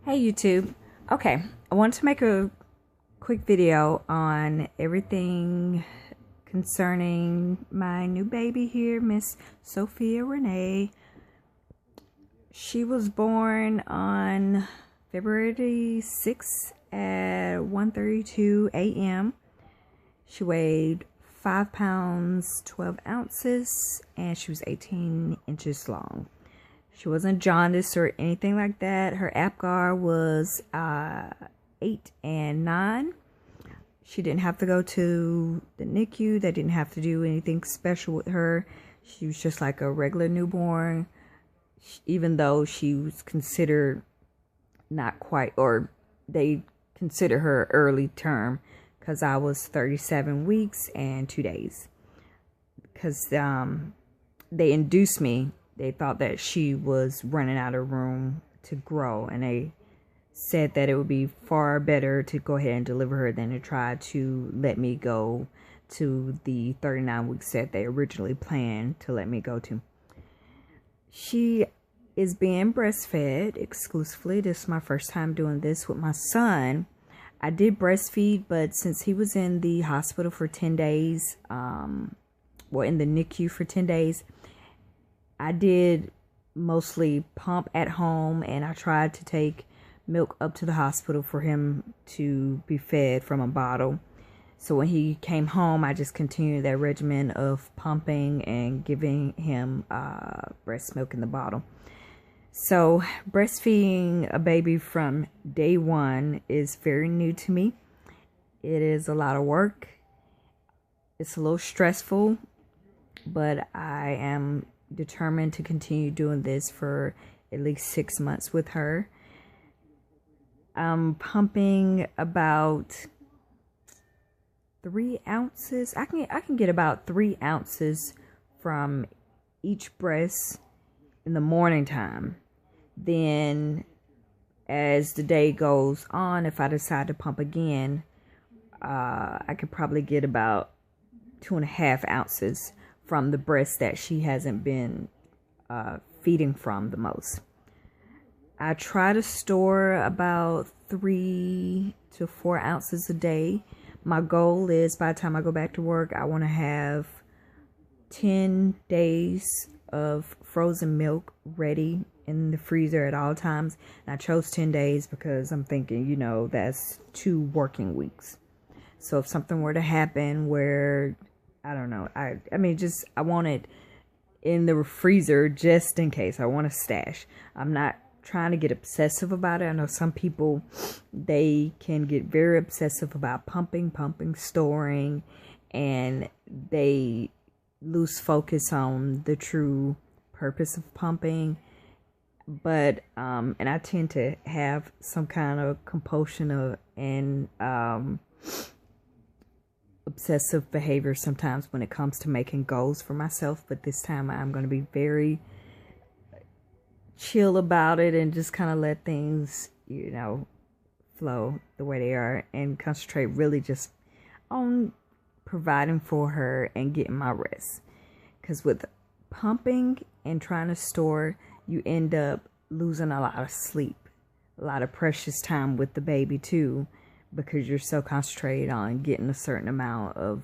Hey YouTube. Okay, I wanted to make a quick video on everything concerning my new baby here, Miss Sophia Renee. She was born on February 6th at 1:32 a.m. She weighed 5 pounds 12 ounces and she was 18 inches long. She wasn't jaundiced or anything like that. Her APGAR was 8 and 9. She didn't have to go to the NICU. They didn't have to do anything special with her. She was just like a regular newborn, even though she was considered not quite, or they consider her early term, because I was 37 weeks and 2 days. Because they induced me. They thought that she was running out of room to grow, and they said that it would be far better to go ahead and deliver her than to try to let me go to the 39 weeks that they originally planned to let me go to. She is being breastfed exclusively. This is my first time doing this with my son. I did breastfeed, but since he was in the hospital for 10 days, in the NICU for 10 days, I did mostly pump at home, and I tried to take milk up to the hospital for him to be fed from a bottle. So when he came home, I just continued that regimen of pumping and giving him breast milk in the bottle. So breastfeeding a baby from day one is very new to me. It is a lot of work. It's a little stressful, but I am determined to continue doing this for at least 6 months with her. I'm pumping about 3 ounces. I can get about 3 ounces from each breast in the morning time. Then as the day goes on, if I decide to pump again, I could probably get about 2.5 ounces from the breast that she hasn't been feeding from the most. I try to store about 3 to 4 ounces a day. My goal is by the time I go back to work, I want to have 10 days of frozen milk ready in the freezer at all times. And I chose 10 days because I'm thinking, that's 2 working weeks. So if something were to happen where, I don't know, I want it in the freezer just in case. I want a stash. I'm not trying to get obsessive about it. I know some people, they can get very obsessive about pumping, storing, and they lose focus on the true purpose of pumping. But and I tend to have some kind of compulsion and obsessive behavior sometimes when it comes to making goals for myself. But this time I'm going to be very chill about it and just kind of let things, flow the way they are, and concentrate really just on providing for her and getting my rest. Because with pumping and trying to store, you end up losing a lot of sleep, a lot of precious time with the baby too, because you're so concentrated on getting a certain amount of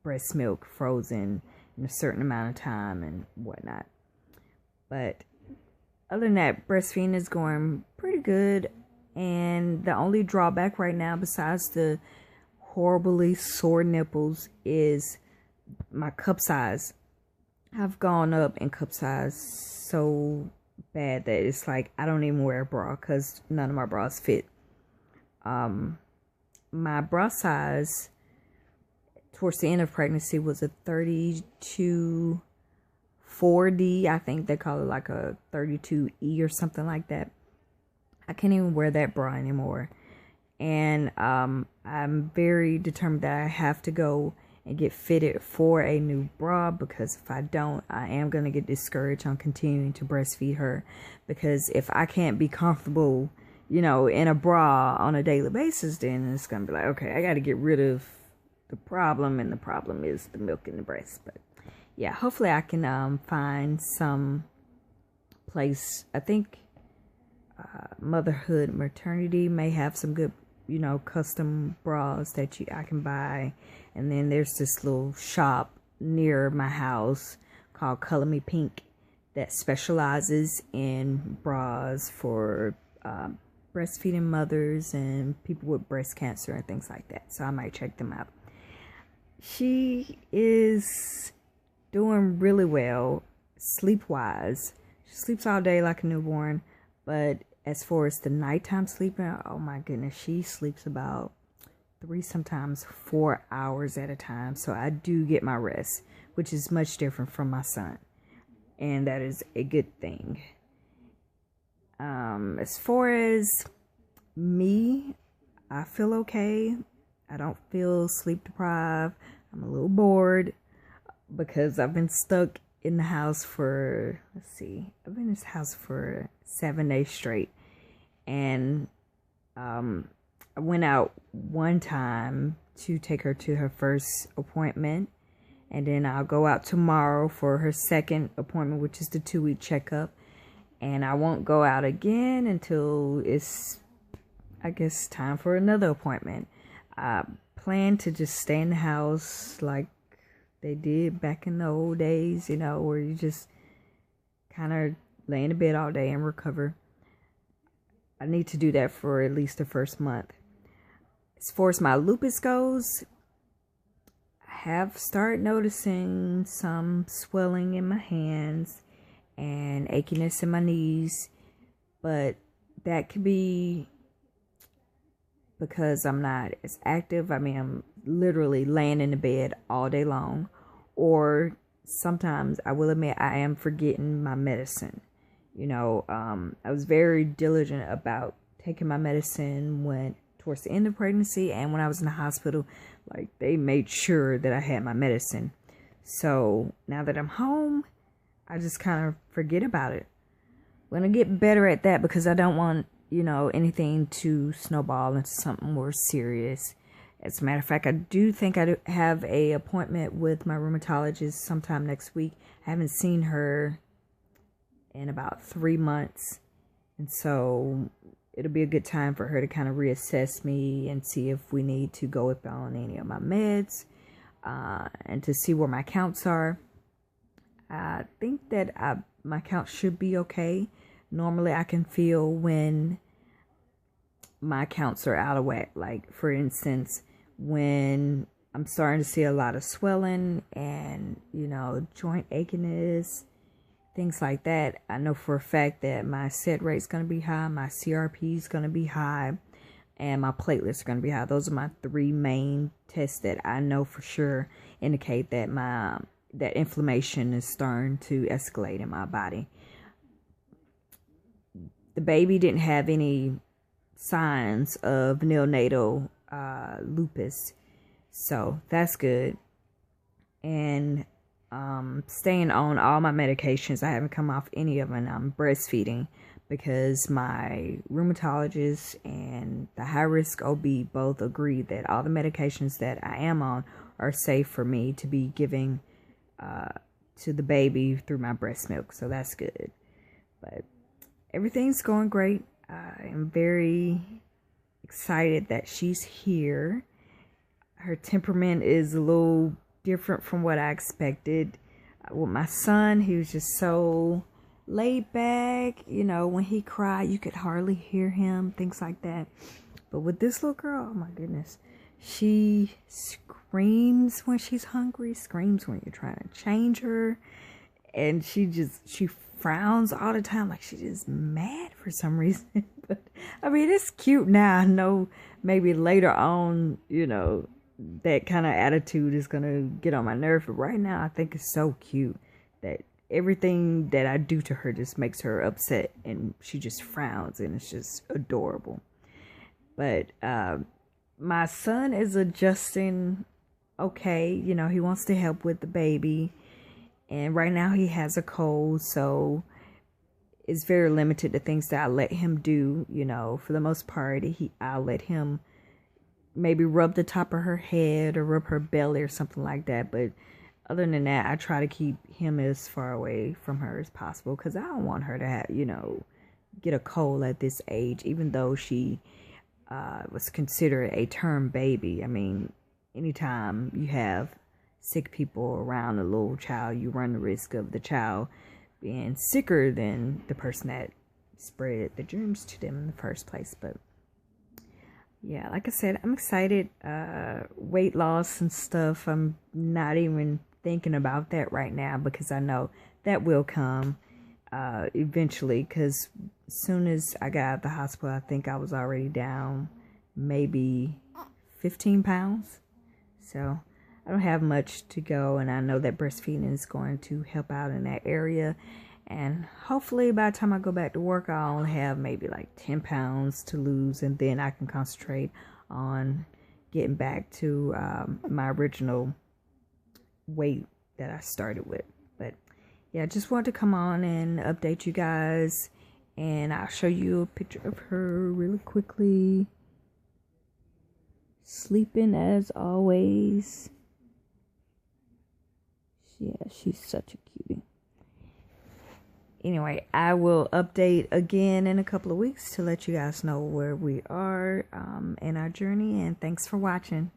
breast milk frozen in a certain amount of time and whatnot. But other than that, breastfeeding is going pretty good. And the only drawback right now, besides the horribly sore nipples, is my cup size. I've gone up in cup size so bad that it's like I don't even wear a bra because none of my bras fit. My bra size towards the end of pregnancy was a 32 4D. I think they call it like a 32E or something like that. I can't even wear that bra anymore. And I'm very determined that I have to go and get fitted for a new bra, because if I don't, I am going to get discouraged on continuing to breastfeed her. Because if I can't be comfortable, in a bra on a daily basis, then it's going to be like, okay, I got to get rid of the problem, and the problem is the milk in the breast. But yeah, hopefully I can find some place. I think Motherhood Maternity may have some good, custom bras that I can buy. And then there's this little shop near my house called Color Me Pink that specializes in bras for breastfeeding mothers and people with breast cancer and things like that. So I might check them out. She is doing really well sleep-wise. She sleeps all day like a newborn, but as far as the nighttime sleeping, oh my goodness, she sleeps about 3, sometimes 4 hours at a time. So I do get my rest, which is much different from my son, and that is a good thing. As far as me, I feel okay. I don't feel sleep deprived. I'm a little bored because I've been stuck in the house for, I've been in this house for 7 days straight. And I went out one time to take her to her first appointment. And then I'll go out tomorrow for her second appointment, which is the 2-week checkup. And I won't go out again until it's, I guess, time for another appointment. I plan to just stay in the house like they did back in the old days, where you just kind of lay in the bed all day and recover. I need to do that for at least the first month. As far as my lupus goes, I have started noticing some swelling in my hands and achiness in my knees, but that could be because I'm not as active. I mean, I'm literally laying in the bed all day long, or sometimes I will admit I am forgetting my medicine. I was very diligent about taking my medicine towards the end of pregnancy, and when I was in the hospital, like, they made sure that I had my medicine. So now that I'm home, I just kind of forget about it. I'm going to get better at that because I don't want, anything to snowball into something more serious. As a matter of fact, I do think I have a appointment with my rheumatologist sometime next week. I haven't seen her in about 3 months. And so it'll be a good time for her to kind of reassess me and see if we need to go up on any of my meds, and to see where my counts are. I think that my counts should be okay. Normally I can feel when my counts are out of whack. Like, for instance, when I'm starting to see a lot of swelling and, joint achiness, things like that, I know for a fact that my set rate's going to be high, my CRP is going to be high, and my platelets are going to be high. Those are my 3 main tests that I know for sure indicate that that inflammation is starting to escalate in my body. The baby didn't have any signs of neonatal lupus, so that's good. And staying on all my medications. I haven't come off any of them. I'm breastfeeding because my rheumatologist and the high-risk OB both agreed that all the medications that I am on are safe for me to be giving to the baby through my breast milk. So that's good. But everything's going great. I am very excited that she's here. Her temperament is a little different from what I expected. With my son, he was just so laid back. When he cried, you could hardly hear him, things like that. But with this little girl, oh my goodness, she screams when she's hungry, screams when you're trying to change her, and she frowns all the time, like she's just mad for some reason. But I mean, it's cute now. I know maybe later on, that kind of attitude is gonna get on my nerve, but right now I think it's so cute that everything that I do to her just makes her upset, and she just frowns, and it's just adorable. But my son is adjusting okay. He wants to help with the baby, and right now he has a cold, so it's very limited the things that I let him do. For the most part, I'll let him maybe rub the top of her head or rub her belly or something like that. But other than that, I try to keep him as far away from her as possible because I don't want her to have, get a cold at this age, even though she was considered a term baby. I mean, anytime you have sick people around a little child, you run the risk of the child being sicker than the person that spread the germs to them in the first place. But yeah, like I said, I'm excited. Weight loss and stuff, I'm not even thinking about that right now, because I know that will come eventually, because as soon as I got out of the hospital, I think I was already down maybe 15 pounds. So I don't have much to go, and I know that breastfeeding is going to help out in that area. And hopefully by the time I go back to work, I'll only have maybe like 10 pounds to lose, and then I can concentrate on getting back to my original weight that I started with. But yeah, I just wanted to come on and update you guys, and I'll show you a picture of her really quickly. Sleeping as always. Yeah, she's such a cutie. Anyway, I will update again in a couple of weeks to let you guys know where we are in our journey. And thanks for watching.